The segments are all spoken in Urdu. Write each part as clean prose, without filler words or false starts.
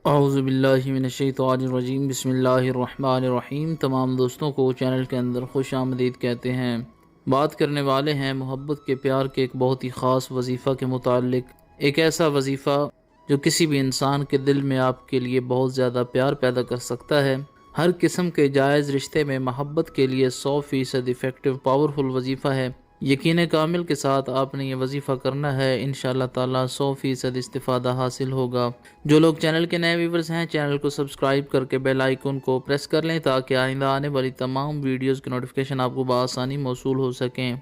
اعوذ باللہ من الشیطان الرجیم، بسم اللہ الرحمن الرحیم۔ تمام دوستوں کو چینل کے اندر خوش آمدید کہتے ہیں۔ بات کرنے والے ہیں محبت کے پیار کے ایک بہت ہی خاص وظیفہ کے متعلق۔ ایک ایسا وظیفہ جو کسی بھی انسان کے دل میں آپ کے لیے بہت زیادہ پیار پیدا کر سکتا ہے۔ ہر قسم کے جائز رشتے میں محبت کے لیے 100% افیکٹو پاورفل وظیفہ ہے۔ یقین کامل کے ساتھ آپ نے یہ وظیفہ کرنا ہے، انشاءاللہ تعالی 100% استفادہ حاصل ہوگا۔ جو لوگ چینل کے نئے ویورز ہیں، چینل کو سبسکرائب کر کے بیل آئیکن کو پریس کر لیں تاکہ آئندہ آنے والی تمام ویڈیوز کی نوٹیفیکیشن آپ کو بآسانی موصول ہو سکیں۔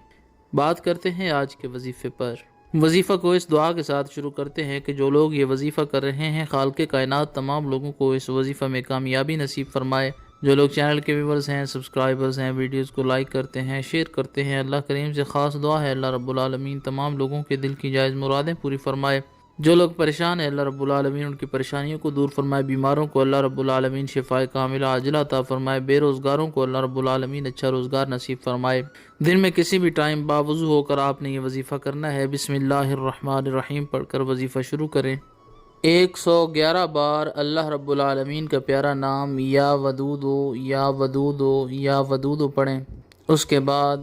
بات کرتے ہیں آج کے وظیفے پر۔ وظیفہ کو اس دعا کے ساتھ شروع کرتے ہیں کہ جو لوگ یہ وظیفہ کر رہے ہیں، خالق کائنات تمام لوگوں کو اس وظیفہ میں کامیابی نصیب فرمائے۔ جو لوگ چینل کے ویورز ہیں، سبسکرائبرز ہیں، ویڈیوز کو لائک کرتے ہیں، شیئر کرتے ہیں، اللہ کریم سے خاص دعا ہے اللہ رب العالمین تمام لوگوں کے دل کی جائز مرادیں پوری فرمائے۔ جو لوگ پریشان ہیں، اللہ رب العالمین ان کی پریشانیوں کو دور فرمائے۔ بیماروں کو اللہ رب العالمین شفائے کاملہ عاجلہ عطا فرمائے۔ بے روزگاروں کو اللہ رب العالمین اچھا روزگار نصیب فرمائے۔ دن میں کسی بھی ٹائم باوضو ہو کر آپ نے یہ وظیفہ کرنا ہے۔ بسم اللہ الرحمن الرحیم پڑھ کر وظیفہ شروع کریں۔ 111 بار اللہ رب العالمین کا پیارا نام یا ودودو یا ودودو یا ودودو پڑھیں۔ اس کے بعد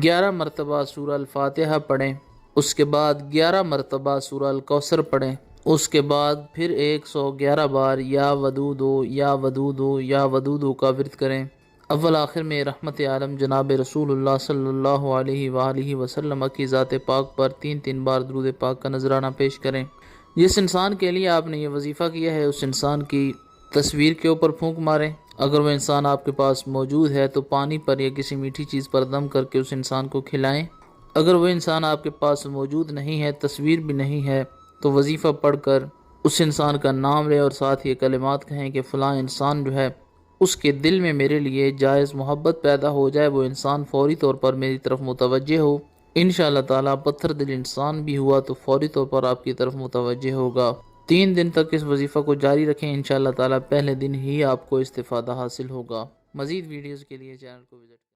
11 مرتبہ سورہ الفاتحہ پڑھیں۔ اس کے بعد 11 مرتبہ سورہ الکوثر پڑھیں۔ اس کے بعد پھر 111 بار یا ودودو یا ودودو یا ودودو کا ورد کریں۔ اول آخر میں رحمت عالم جناب رسول اللہ صلی اللہ علیہ وآلہ وسلم کی ذات پاک پر 3 بار درود پاک کا نذرانہ پیش کریں۔ جس انسان کے لیے آپ نے یہ وظیفہ کیا ہے، اس انسان کی تصویر کے اوپر پھونک ماریں۔ اگر وہ انسان آپ کے پاس موجود ہے تو پانی پر یا کسی میٹھی چیز پر دم کر کے اس انسان کو کھلائیں۔ اگر وہ انسان آپ کے پاس موجود نہیں ہے، تصویر بھی نہیں ہے، تو وظیفہ پڑھ کر اس انسان کا نام لیں اور ساتھ یہ کلمات کہیں کہ فلاں انسان جو ہے اس کے دل میں میرے لیے جائز محبت پیدا ہو جائے، وہ انسان فوری طور پر میری طرف متوجہ ہو۔ انشاءاللہ تعالیٰ پتھر دل انسان بھی ہوا تو فوری طور پر آپ کی طرف متوجہ ہوگا۔ 3 دن تک اس وظیفہ کو جاری رکھیں، انشاءاللہ تعالیٰ پہلے دن ہی آپ کو استفادہ حاصل ہوگا۔ مزید ویڈیوز کے لیے چینل کو وزٹ